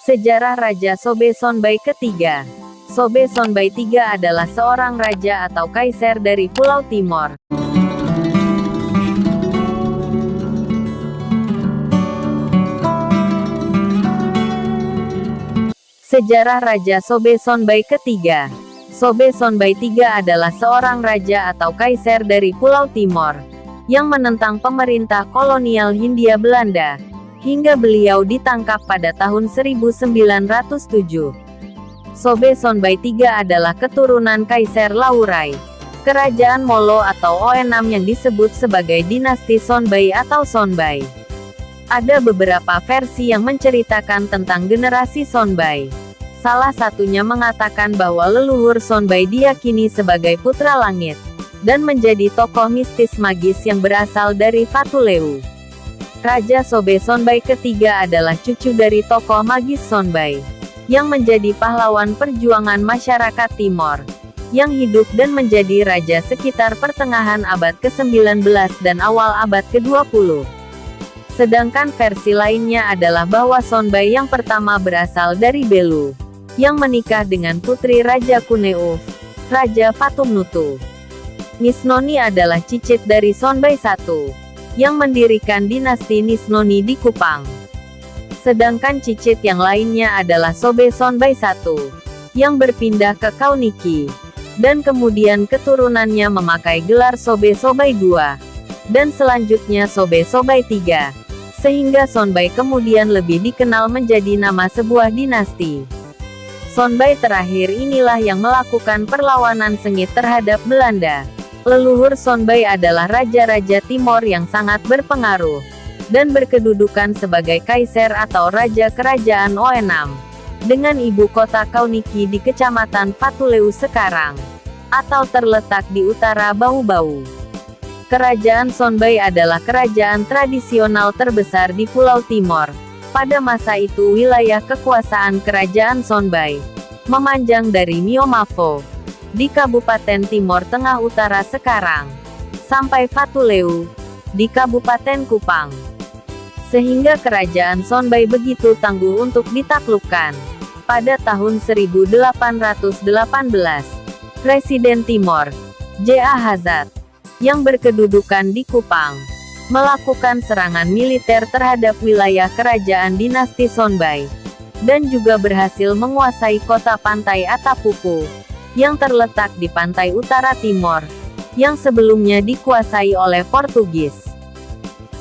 Sejarah Raja Sobe Sonbai ketiga. Sobe Sonbai III adalah seorang raja atau kaisar dari Pulau Timor. Sejarah Raja Sobe Sonbai ketiga. Sobe Sonbai III adalah seorang raja atau kaisar dari Pulau Timor, yang menentang pemerintah kolonial Hindia Belanda, hingga beliau ditangkap pada tahun 1907. Sobe Sonbai III adalah keturunan Kaisar Laurai, Kerajaan Molo atau Oenam yang disebut sebagai dinasti Sonbai atau Sonbai. Ada beberapa versi yang menceritakan tentang generasi Sonbai. Salah satunya mengatakan bahwa leluhur Sonbai diyakini sebagai putra langit, dan menjadi tokoh mistis magis yang berasal dari Fatuleu. Raja Sobe Sonbai ketiga adalah cucu dari tokoh magis Sonbai, yang menjadi pahlawan perjuangan masyarakat Timor, yang hidup dan menjadi raja sekitar pertengahan abad ke-19 dan awal abad ke-20. Sedangkan versi lainnya adalah bahwa Sonbai yang pertama berasal dari Belu, yang menikah dengan putri Raja Kuneuf, Raja Fatumnutu. Nisnoni adalah cicit dari Sonbai I, yang mendirikan dinasti Nisnoni di Kupang. Sedangkan cicit yang lainnya adalah Sobe Sonbai I, yang berpindah ke Kauniki, dan kemudian keturunannya memakai gelar Sobe Sonbai II, dan selanjutnya Sobe Sonbai III, sehingga Sonbai kemudian lebih dikenal menjadi nama sebuah dinasti. Sonbai terakhir inilah yang melakukan perlawanan sengit terhadap Belanda. Leluhur Sonbai adalah raja-raja Timor yang sangat berpengaruh, dan berkedudukan sebagai kaisar atau raja kerajaan Oenam, dengan ibu kota Kauniki di kecamatan Fatuleu sekarang, atau terletak di utara Bau-Bau. Kerajaan Sonbai adalah kerajaan tradisional terbesar di Pulau Timor. Pada masa itu wilayah kekuasaan kerajaan Sonbai memanjang dari Miomavo, di Kabupaten Timor Tengah Utara sekarang, sampai Fatuleu, di Kabupaten Kupang. Sehingga kerajaan Sonbai begitu tangguh untuk ditaklukkan. Pada tahun 1818, Presiden Timor, J.A. Hazard, yang berkedudukan di Kupang, melakukan serangan militer terhadap wilayah kerajaan dinasti Sonbai, dan juga berhasil menguasai kota pantai Atapupu, yang terletak di pantai utara Timor, yang sebelumnya dikuasai oleh Portugis.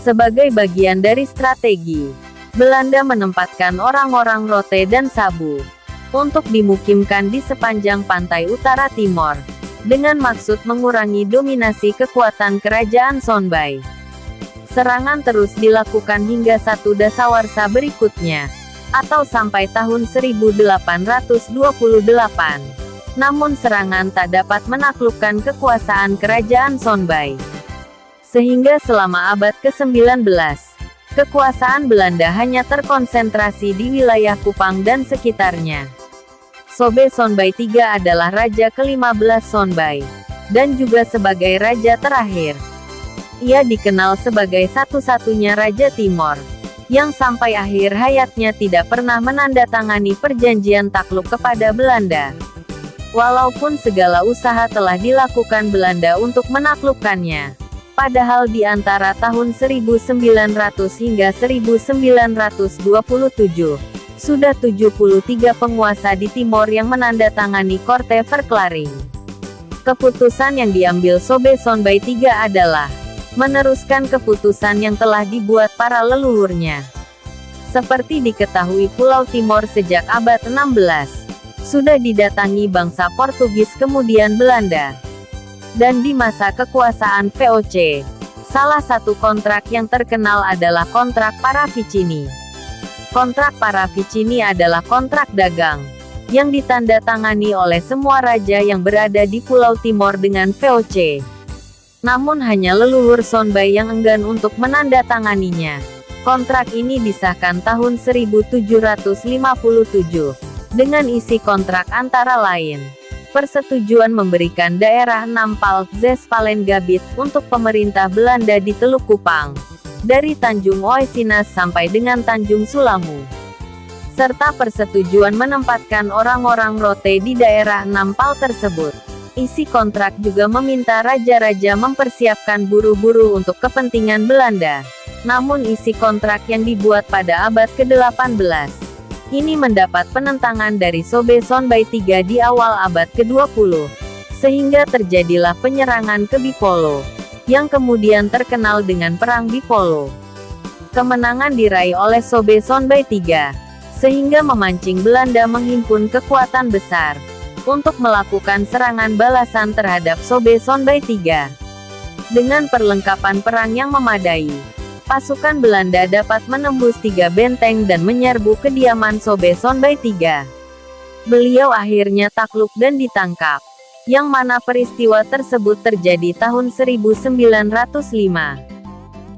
Sebagai bagian dari strategi, Belanda menempatkan orang-orang Rote dan Sabu untuk dimukimkan di sepanjang pantai utara Timor, dengan maksud mengurangi dominasi kekuatan kerajaan Sonbai. Serangan terus dilakukan hingga satu dasawarsa berikutnya, atau sampai tahun 1828. Namun serangan tak dapat menaklukkan kekuasaan kerajaan Sonbai. Sehingga selama abad ke-19, kekuasaan Belanda hanya terkonsentrasi di wilayah Kupang dan sekitarnya. Sobe Sonbai III adalah raja ke-15 Sonbai, dan juga sebagai raja terakhir. Ia dikenal sebagai satu-satunya raja Timor, yang sampai akhir hayatnya tidak pernah menandatangani perjanjian takluk kepada Belanda. Walaupun segala usaha telah dilakukan Belanda untuk menaklukkannya. Padahal di antara tahun 1900 hingga 1927, sudah 73 penguasa di Timor yang menandatangani Korte Verklaring. Keputusan yang diambil Sobe Sonbai III adalah meneruskan keputusan yang telah dibuat para leluhurnya. Seperti diketahui Pulau Timor sejak abad 16, sudah didatangi bangsa Portugis kemudian Belanda. Dan di masa kekuasaan VOC, salah satu kontrak yang terkenal adalah kontrak Parravicini. Kontrak Parravicini adalah kontrak dagang, yang ditandatangani oleh semua raja yang berada di Pulau Timor dengan VOC. Namun hanya leluhur Sonbai yang enggan untuk menandatanganinya. Kontrak ini disahkan tahun 1757, dengan isi kontrak antara lain, persetujuan memberikan daerah Nampal, Zespalengabit, untuk pemerintah Belanda di Teluk Kupang, dari Tanjung Oisinas sampai dengan Tanjung Sulamu. serta persetujuan menempatkan orang-orang Rote di daerah Nampal tersebut. Isi kontrak juga meminta raja-raja mempersiapkan buru-buru untuk kepentingan Belanda. Namun isi kontrak yang dibuat pada abad ke-18 ini mendapat penentangan dari Sobe Sonbai III di awal abad ke-20, sehingga terjadilah penyerangan ke Bipolo, yang kemudian terkenal dengan Perang Bipolo. Kemenangan diraih oleh Sobe Sonbai III, sehingga memancing Belanda menghimpun kekuatan besar untuk melakukan serangan balasan terhadap Sobe Sonbai III. Dengan perlengkapan perang yang memadai, pasukan Belanda dapat menembus 3 benteng dan menyerbu kediaman Sobe Sonbai III. Beliau akhirnya takluk dan ditangkap, yang mana peristiwa tersebut terjadi tahun 1905.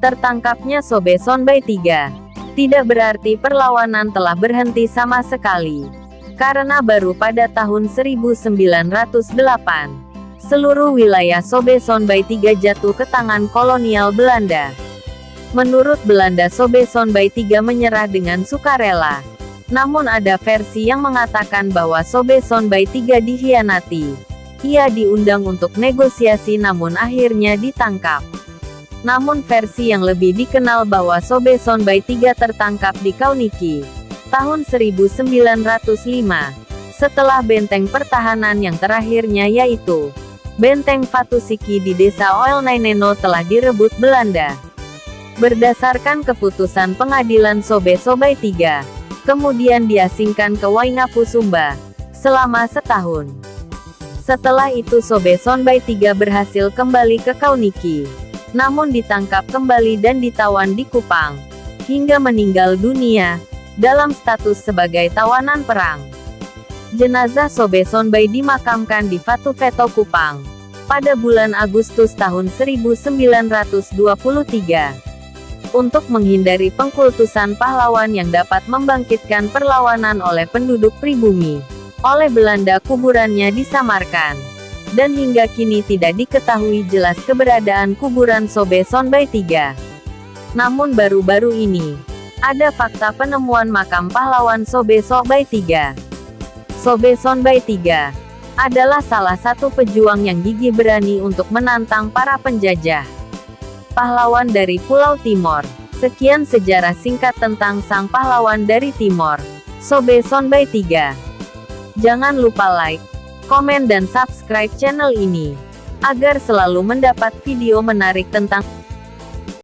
Tertangkapnya Sobe Sonbai III tidak berarti perlawanan telah berhenti sama sekali, karena baru pada tahun 1908, seluruh wilayah Sobe Sonbai III jatuh ke tangan kolonial Belanda. Menurut Belanda, Sobe Sonbai III menyerah dengan sukarela. Namun ada versi yang mengatakan bahwa Sobe Sonbai III dikhianati. Ia diundang untuk negosiasi namun akhirnya ditangkap. Namun versi yang lebih dikenal bahwa Sobe Sonbai III tertangkap di Kauniki tahun 1905, setelah benteng pertahanan yang terakhirnya yaitu Benteng Fatusiki di desa Oelnaineno telah direbut Belanda. Berdasarkan keputusan pengadilan Sobe Sonbai III, kemudian diasingkan ke Waingapu Sumba selama setahun. Setelah itu Sobe Sonbai III berhasil kembali ke Kauniki, namun ditangkap kembali dan ditawan di Kupang, hingga meninggal dunia, dalam status sebagai tawanan perang. Jenazah Sobe Sonbai dimakamkan di Fatufeto Kupang, pada bulan Agustus tahun 1923. Untuk menghindari pengkultusan pahlawan yang dapat membangkitkan perlawanan oleh penduduk pribumi, oleh Belanda kuburannya disamarkan. Dan hingga kini tidak diketahui jelas keberadaan kuburan Sobe Sonbai III. Namun baru-baru ini, ada fakta penemuan makam pahlawan Sobe Sonbai III. Sobe Sonbai III adalah salah satu pejuang yang gigih berani untuk menantang para penjajah. Pahlawan dari Pulau Timor. Sekian sejarah singkat tentang sang pahlawan dari Timor, Sobe Sonbai III. Jangan lupa like, komen dan subscribe channel ini, agar selalu mendapat video menarik tentang